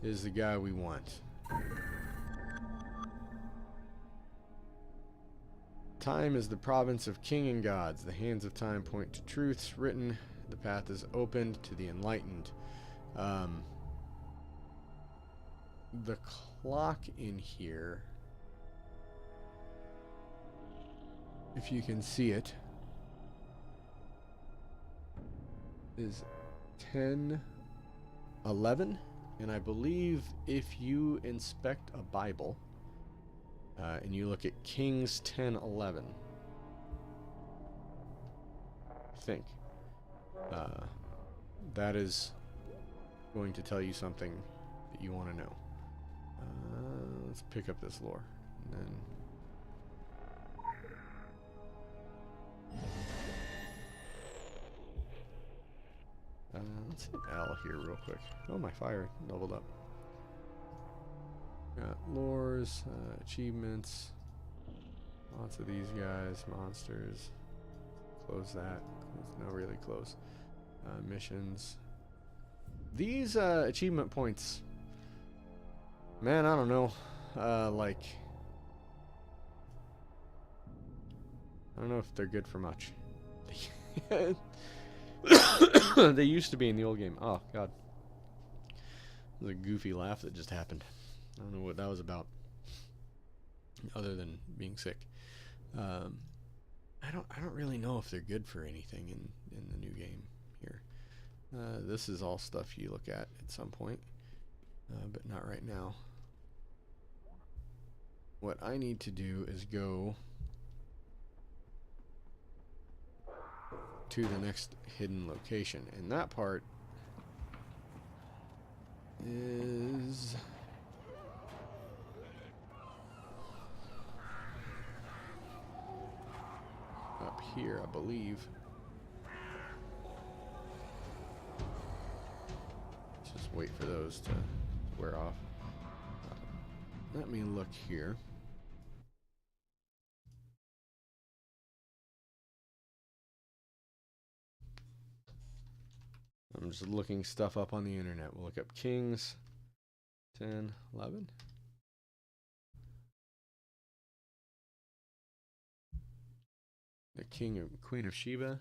is the guy we want. Time is the province of king and gods. The hands of time point to truths written. The path is opened to the enlightened. The clock in here, if you can see it, is 10:11, and I believe if you inspect a Bible and you look at Kings 10:11, I think that is going to tell you something that you want to know. Let's pick up this lore, and then let's hit L here real quick. Oh, my fire leveled up. Got lores, achievements, lots of these guys, monsters. Close that. No, really close. Missions. These achievement points, man, I don't know. Like, I don't know if they're good for much. They used to be in the old game. Oh, God. There's a goofy laugh that just happened. I don't know what that was about, other than being sick. I don't really know if they're good for anything in the new game here. This is all stuff you look at some point, but not right now. What I need to do is go to the next hidden location, and that part is up here, I believe. Let's just wait for those to wear off. Let me look here. I'm just looking stuff up on the internet. We'll look up Kings 10:11. The Queen of Sheba.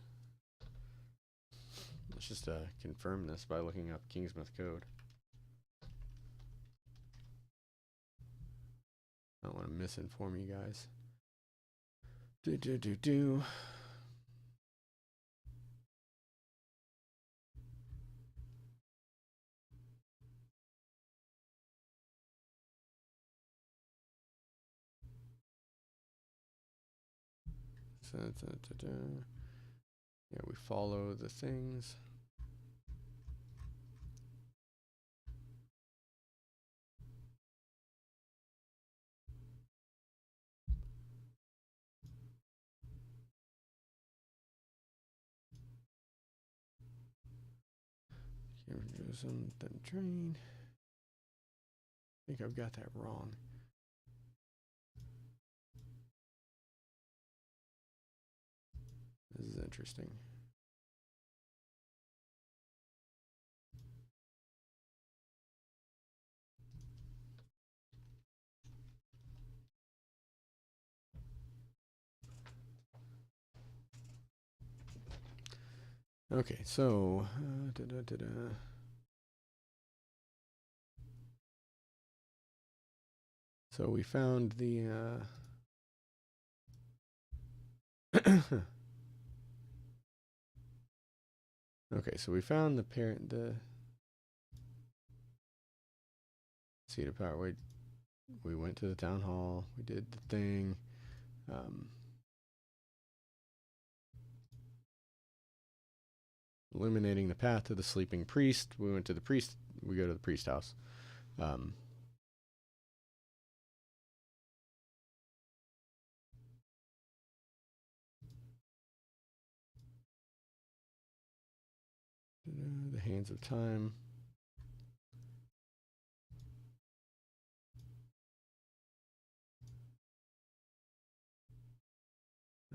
Let's just confirm this by looking up Kingsmith Code. I don't want to misinform you guys. Yeah, we follow the things. Jerusalem, then train. I think I've got that wrong. This is interesting. Okay, so so we found the okay, so we found the Seat of power. We went to the town hall. We did the thing. Illuminating the path to the sleeping priest. We went to the priest. We go to the priest house. The hands of time.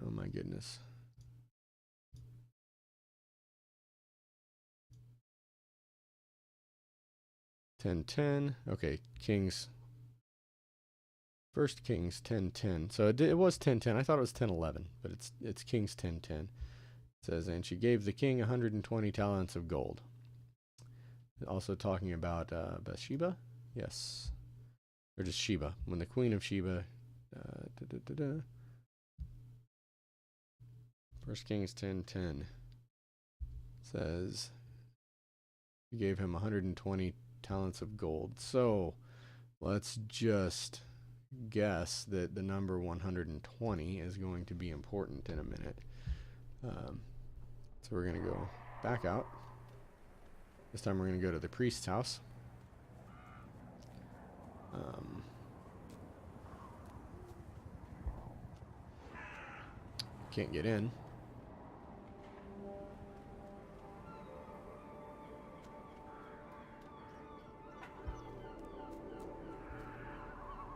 Oh my goodness. $10-10. Okay, Kings. First Kings 10-10. So it was 10-10. I thought it was 10-11, but it's Kings 10-10. It says, and she gave the king 120 talents of gold. Also talking about Bathsheba? Yes. Or just Sheba. When the queen of Sheba. First Kings 10:10 says he gave him 120 talents of gold. So let's just guess that the number 120 is going to be important in a minute. So we're going to go back out. This time we're going to go to the priest's house. Can't get in.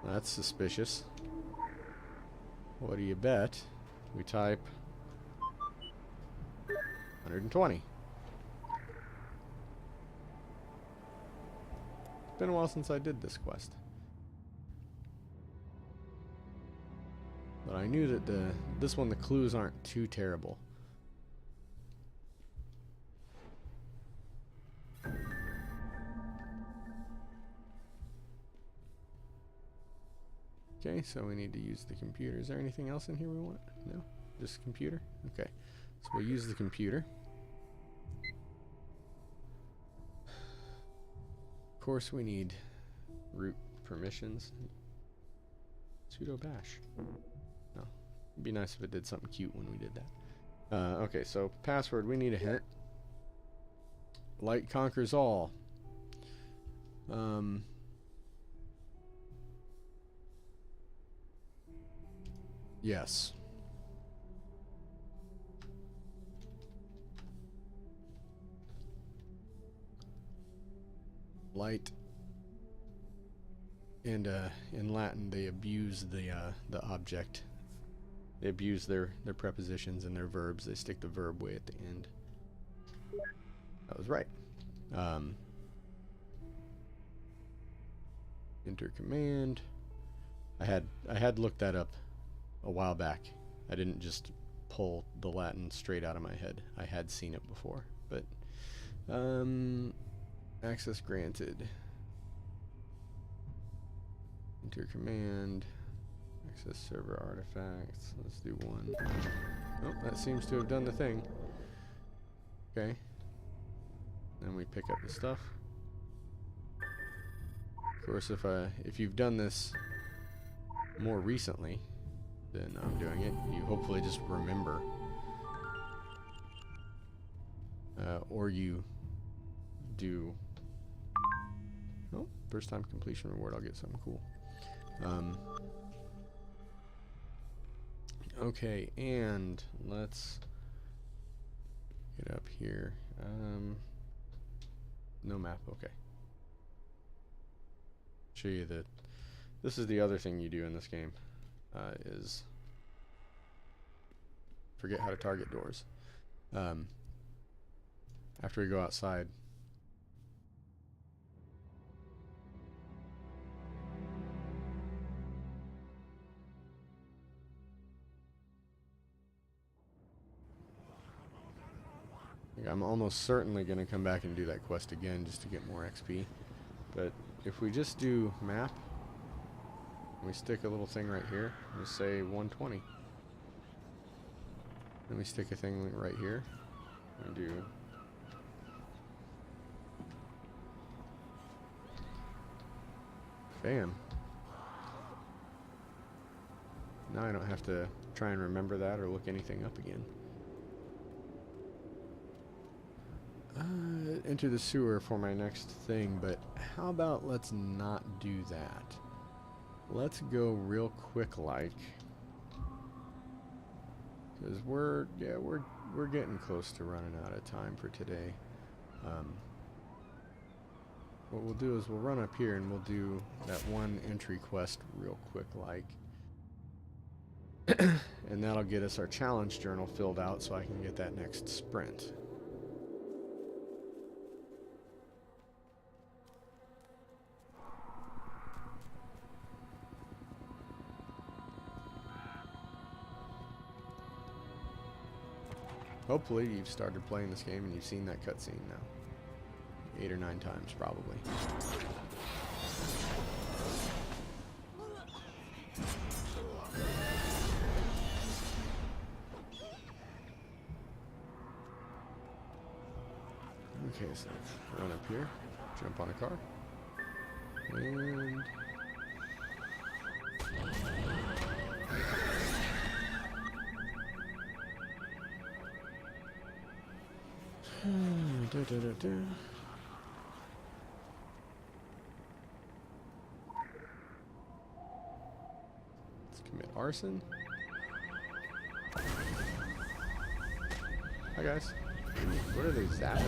That's suspicious. What do you bet? We type 120. It's been a while since I did this quest. But I knew that this one, the clues aren't too terrible. Okay, so we need to use the computer. Is there anything else in here we want? No? Just computer? Okay. So we'll use the computer. Of course we need root permissions. Sudo bash. No. It'd be nice if it did something cute when we did that. Okay, so password, we need a hint. Light conquers all. Yes. Light. And in Latin they abuse the object. They abuse their prepositions and their verbs. They stick the verb way at the end. That was right. Enter command. I had looked that up a while back. I didn't just pull the Latin straight out of my head. I had seen it before, but access granted. Enter command. Access server artifacts. Let's do one. Oh, that seems to have done the thing. Okay. Then we pick up the stuff. Of course, if you've done this more recently than I'm doing it, you hopefully just remember. Or you do... Oh, first time completion reward, I'll get something cool. Okay, and let's get up here. No map, okay. Show you that this is the other thing you do in this game, is forget how to target doors. After we go outside, I'm almost certainly going to come back and do that quest again just to get more XP. But if we just do map, and we stick a little thing right here, and just say 120. Then we stick a thing right here, and do... Bam. Now I don't have to try and remember that or look anything up again. Enter the sewer for my next thing, but how about let's not do that? Let's go real quick like, because we're getting close to running out of time for today. What we'll do is we'll run up here and we'll do that one entry quest real quick like. And that'll get us our challenge journal filled out so I can get that next sprint. Hopefully you've started playing this game and you've seen that cutscene now. 8 or 9 times probably. Okay, so let's run up here, jump on a car, and let's commit arson. Hi guys. What are they zapping?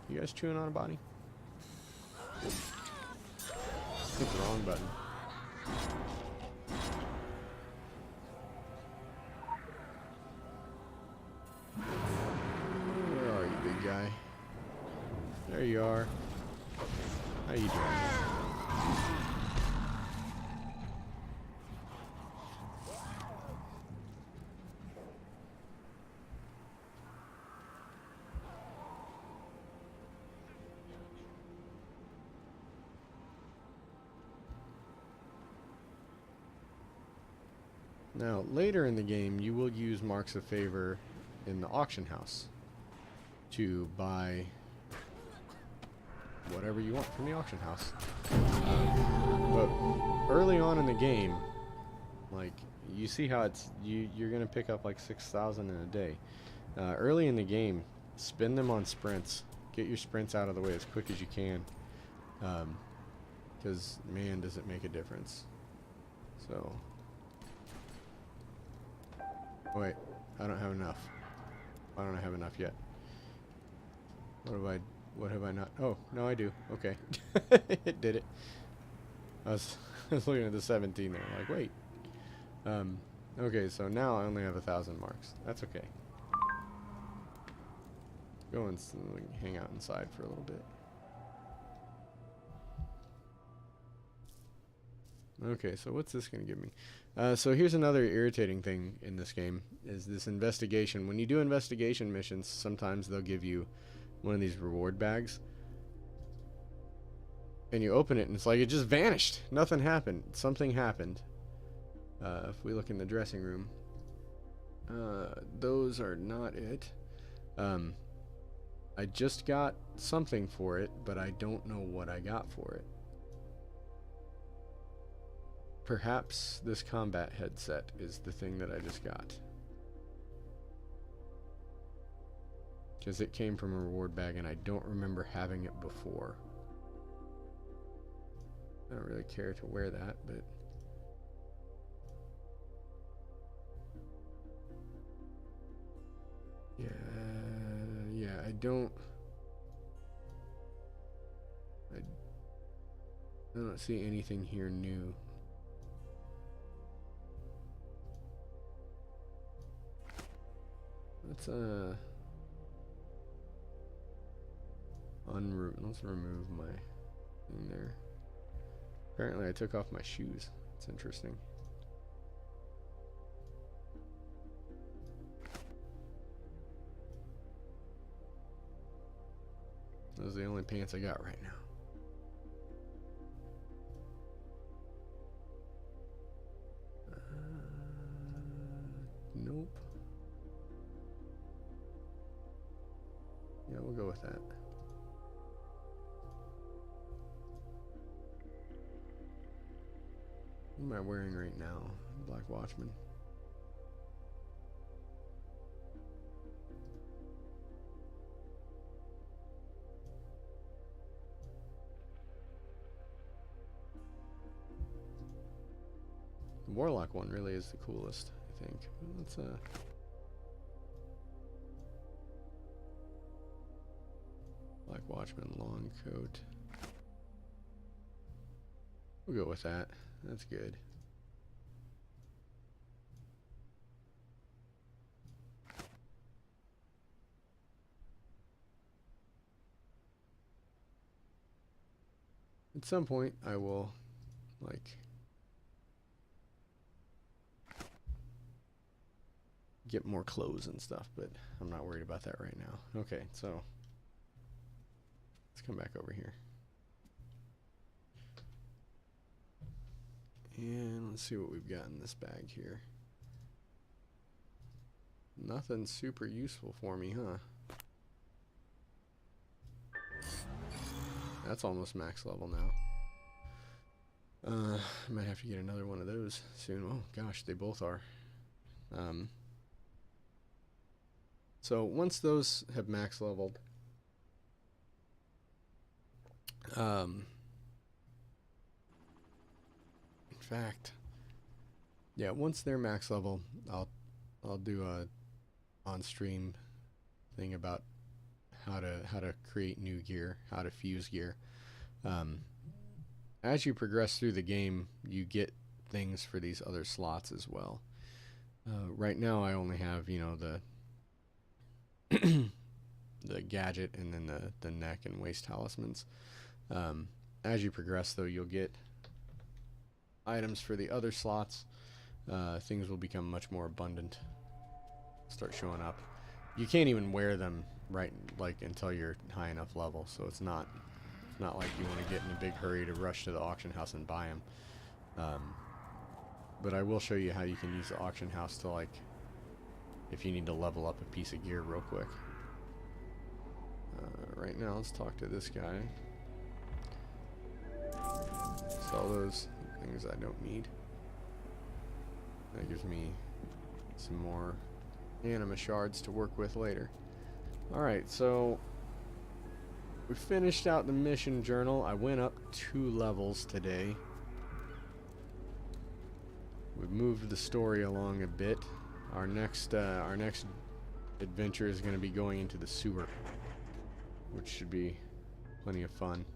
You guys chewing on a body? Hit the wrong button. Where are you, big guy? There you are. How you doing? Now, later in the game, you will use Marks of Favor in the auction house to buy whatever you want from the auction house. But early on in the game, like, you see how it's, you're going to pick up like 6,000 in a day. Early in the game, spend them on sprints. Get your sprints out of the way as quick as you can. Because, man, does it make a difference. So... Wait, I don't have enough. I don't have enough yet. What have I not? Oh, no, I do. Okay. It did it. I was looking at the 17 there, like, wait. Okay, so now I only have 1,000 marks. That's okay. Go and hang out inside for a little bit. Okay, so what's this going to give me? So here's another irritating thing in this game, is this investigation. When you do investigation missions, sometimes they'll give you one of these reward bags. And you open it and it's like it just vanished. Nothing happened. Something happened. If we look in the dressing room, those are not it. I just got something for it, but I don't know what I got for it. Perhaps this combat headset is the thing that I just got. Because it came from a reward bag and I don't remember having it before. I don't really care to wear that, but... Yeah, I don't see anything here new. Let's let's remove my thing there. Apparently I took off my shoes. It's interesting. Those are the only pants I got right now. Nope. we'll go with that. What am I wearing right now? Black Watchman. The Warlock one really is the coolest, I think. Let's Black Watchman long coat. We'll go with that. That's good. At some point I will like get more clothes and stuff, but I'm not worried about that right now. Okay, so let's come back over here. And let's see what we've got in this bag here. Nothing super useful for me, huh? That's almost max level now. I might have to get another one of those soon. Oh gosh, they both are. So once those have max leveled, in fact, yeah, once they're max level, I'll do a on-stream thing about how to create new gear, how to fuse gear. As you progress through the game, you get things for these other slots as well. Right now, I only have, you know, the the gadget and then the neck and waist talismans. As you progress, though, you'll get items for the other slots. Things will become much more abundant, start showing up. You can't even wear them right like until you're high enough level, so it's not like you want to get in a big hurry to rush to the auction house and buy them. But I will show you how you can use the auction house to, like, if you need to level up a piece of gear real quick. Right now, let's talk to this guy. Sell those things I don't need. That gives me some more anima shards to work with later. Alright, so we finished out the mission journal. I went up 2 levels today. We've moved the story along a bit. Our next adventure is going to be going into the sewer, which should be plenty of fun.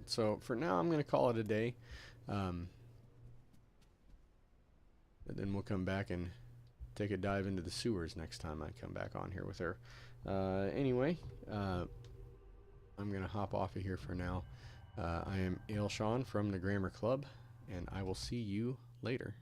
So for now, I'm going to call it a day. And then we'll come back and take a dive into the sewers next time I come back on here with her. Anyway, I'm going to hop off of here for now. I am Ailshawn from the Grammar Club, and I will see you later.